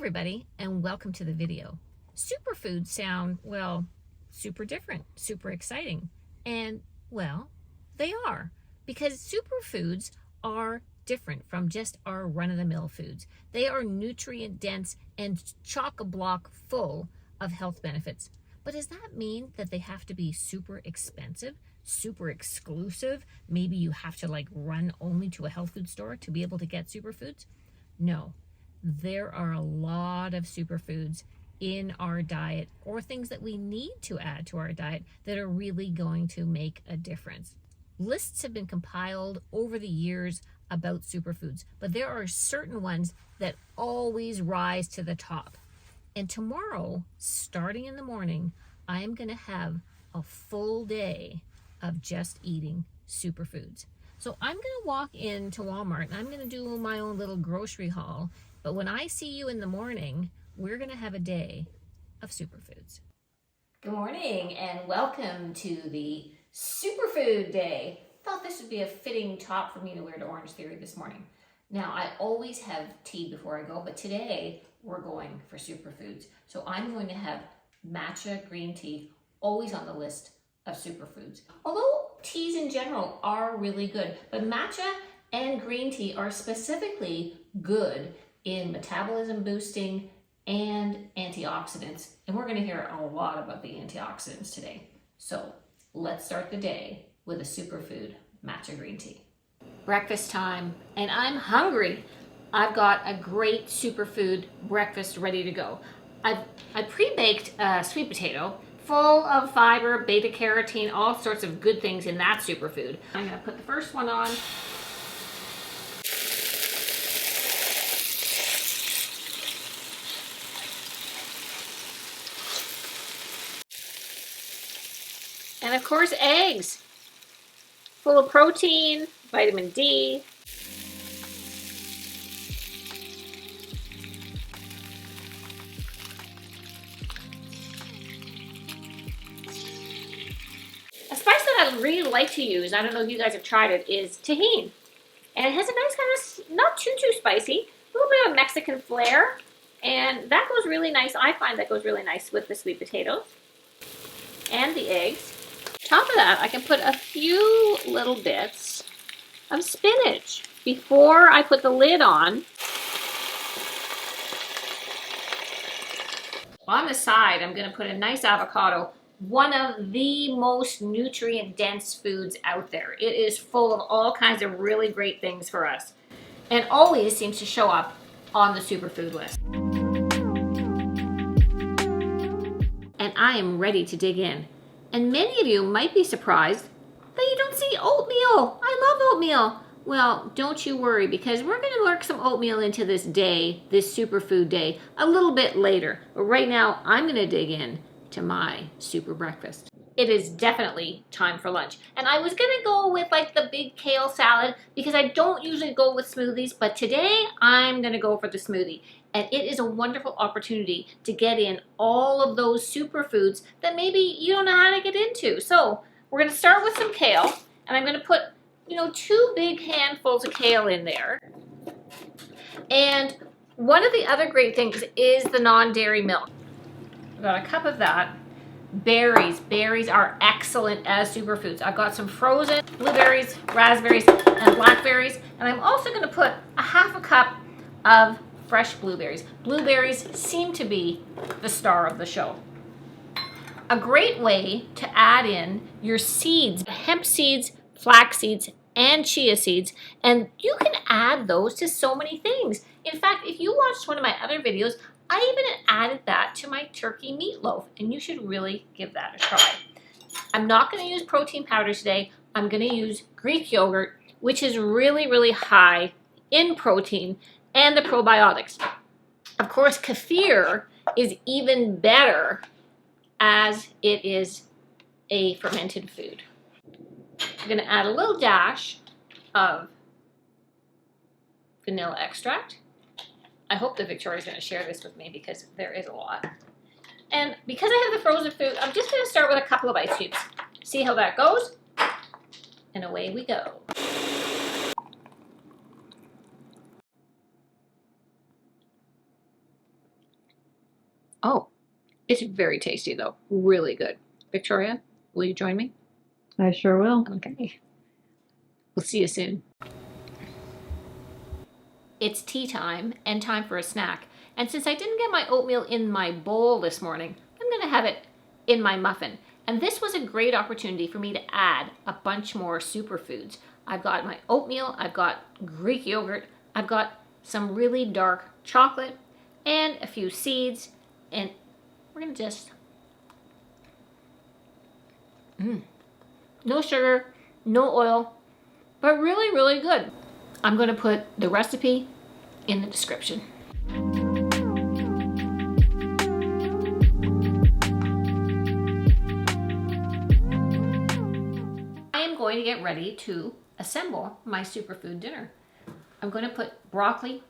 everybody, and welcome to the video. Superfoods sound, well, super different, super exciting. And, well, they are. Because superfoods are different from just our run-of-the-mill foods. They are nutrient-dense and chock-a-block full of health benefits. But does that mean that they have to be super expensive, super exclusive? Maybe you have to run only to a health food store to be able to get superfoods? No. There are a lot of superfoods in our diet, or things that we need to add to our diet, that are really going to make a difference. Lists have been compiled over the years about superfoods, but there are certain ones that always rise to the top. And tomorrow, starting in the morning, I'm going to have a full day of just eating superfoods. So I'm going to walk into Walmart and I'm going to do my own little grocery haul. But when I see you in the morning, we're going to have a day of superfoods. Good morning and welcome to the Superfood Day. Thought this would be a fitting top for me to wear to Orange Theory this morning. Now, I always have tea before I go, but today we're going for superfoods. So I'm going to have matcha green tea, always on the list of superfoods. Although teas in general are really good, but matcha and green tea are specifically good in metabolism boosting and antioxidants. And we're going to hear a lot about the antioxidants today. So let's start the day with a superfood matcha green tea. Breakfast time, and I'm hungry. I've got a great superfood breakfast ready to go. I pre-baked a sweet potato full of fiber, beta carotene, all sorts of good things in that superfood. I'm going to put the first one on. And of course, eggs, full of protein, vitamin D. A spice that I really like to use, I don't know if you guys have tried it, is Tajin. And it has a nice kind of, not too spicy, a little bit of Mexican flair. And that goes really nice. I find that goes really nice with the sweet potatoes and the eggs. Top of that, I can put a few little bits of spinach before I put the lid on. On the side, I'm going to put a nice avocado, one of the most nutrient-dense foods out there. It is full of all kinds of really great things for us, and always seems to show up on the superfood list. And I am ready to dig in. And many of you might be surprised that you don't see oatmeal. I love oatmeal. Well, don't you worry, because we're going to work some oatmeal into this day, this superfood day, a little bit later. But right now, I'm going to dig in to my super breakfast. It is definitely time for lunch. And I was going to go with the big kale salad because I don't usually go with smoothies, but today I'm going to go for the smoothie. And it is a wonderful opportunity to get in all of those superfoods that maybe you don't know how to get into. So we're going to start with some kale, and I'm going to put, 2 big handfuls of kale in there. And one of the other great things is the non-dairy milk. I've got a cup of that. Berries. Berries are excellent as superfoods. I've got some frozen blueberries, raspberries, and blackberries. And I'm also going to put a half a cup of fresh blueberries. Blueberries seem to be the star of the show. A great way to add in your seeds, hemp seeds, flax seeds, and chia seeds, and you can add those to so many things. In fact, if you watched one of my other videos, I even added that to my turkey meatloaf, and you should really give that a try. I'm not going to use protein powder today. I'm going to use Greek yogurt, which is really, really high in protein and the probiotics. Of course, kefir is even better as it is a fermented food. I'm going to add a little dash of vanilla extract. I hope that Victoria's going to share this with me because there is a lot. And because I have the frozen food, I'm just going to start with a couple of ice cubes. See how that goes? And away we go. Oh, it's very tasty though. Really good. Victoria, will you join me? I sure will. Okay. We'll see you soon. It's tea time and time for a snack. And since I didn't get my oatmeal in my bowl this morning, I'm going to have it in my muffin. And this was a great opportunity for me to add a bunch more superfoods. I've got my oatmeal, I've got Greek yogurt, I've got some really dark chocolate, and a few seeds. And we're going to just... No sugar, no oil, but really, really good. I'm going to put the recipe in the description. I am going to get ready to assemble my superfood dinner. I'm going to put broccoli.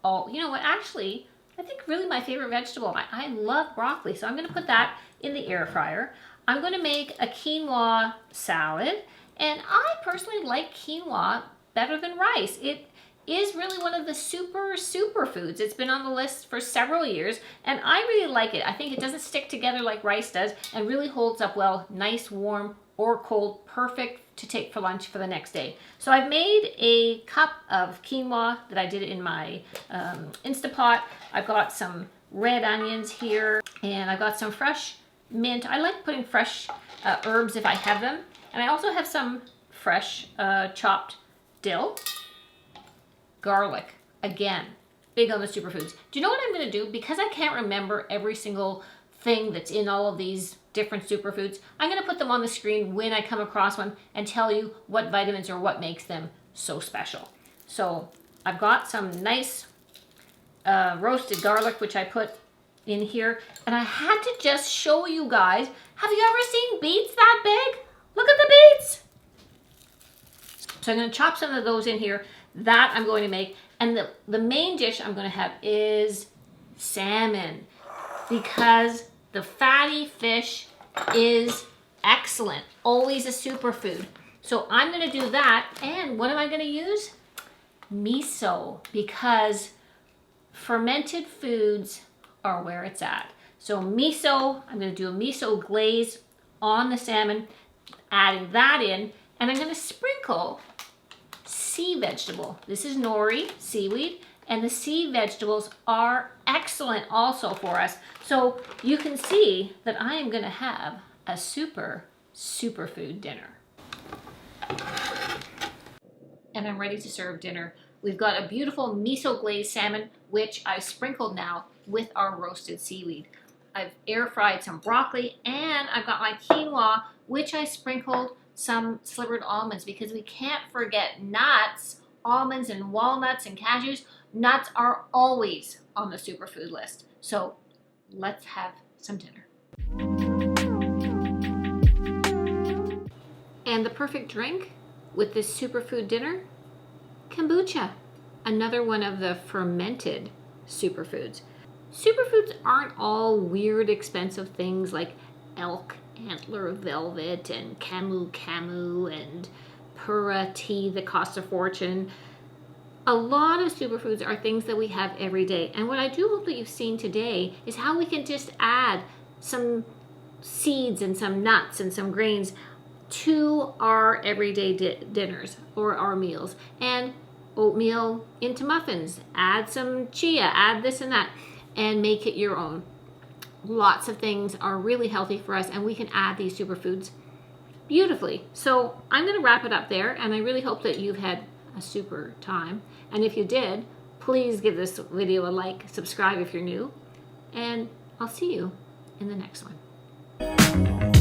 Oh, you know what? Actually, I think really my favorite vegetable. I love broccoli, so I'm going to put that in the air fryer. I'm going to make a quinoa salad, and I personally like quinoa better than rice. It is really one of the superfoods. It's been on the list for several years, and I really like it. I think it doesn't stick together like rice does and really holds up well, nice, warm, or cold, perfect to take for lunch for the next day. So I've made a cup of quinoa that I did in my Instapot. I've got some red onions here, and I've got some fresh mint. I like putting fresh herbs if I have them. And I also have some fresh chopped dill, garlic, again, big on the superfoods. Do you know what I'm going to do? Because I can't remember every single thing that's in all of these different superfoods, I'm going to put them on the screen when I come across one and tell you what vitamins or what makes them so special. So I've got some nice roasted garlic, which I put in here, and I had to just show you guys. Have you ever seen beets that big? Look at the beets. So I'm going to chop some of those in here. That I'm going to make. And the main dish I'm going to have is salmon, because the fatty fish is excellent. Always a superfood. So I'm going to do that. And what am I going to use? Miso, because fermented foods are where it's at. So miso, I'm going to do a miso glaze on the salmon, adding that in, and I'm going to sprinkle sea vegetable. This is nori, seaweed, and the sea vegetables are excellent also for us. So you can see that I am going to have a superfood dinner. And I'm ready to serve dinner. We've got a beautiful miso glazed salmon, which I've sprinkled now with our roasted seaweed. I've air fried some broccoli, and I've got my quinoa, which I sprinkled some slivered almonds, because we can't forget nuts, almonds and walnuts and cashews. Nuts are always on the superfood list. So let's have some dinner. And the perfect drink with this superfood dinner? Kombucha, another one of the fermented superfoods. Superfoods aren't all weird, expensive things like elk antler velvet and camu and pura tea that costs a fortune. A lot of superfoods are things that we have every day. And what I do hope that you've seen today is how we can just add some seeds and some nuts and some grains to our everyday dinners or our meals. And oatmeal into muffins, add some chia, add this and that, and make it your own. Lots of things are really healthy for us, and we can add these superfoods beautifully. So I'm going to wrap it up there, and I really hope that you've had a super time. And if you did, please give this video a like, subscribe if you're new, and I'll see you in the next one.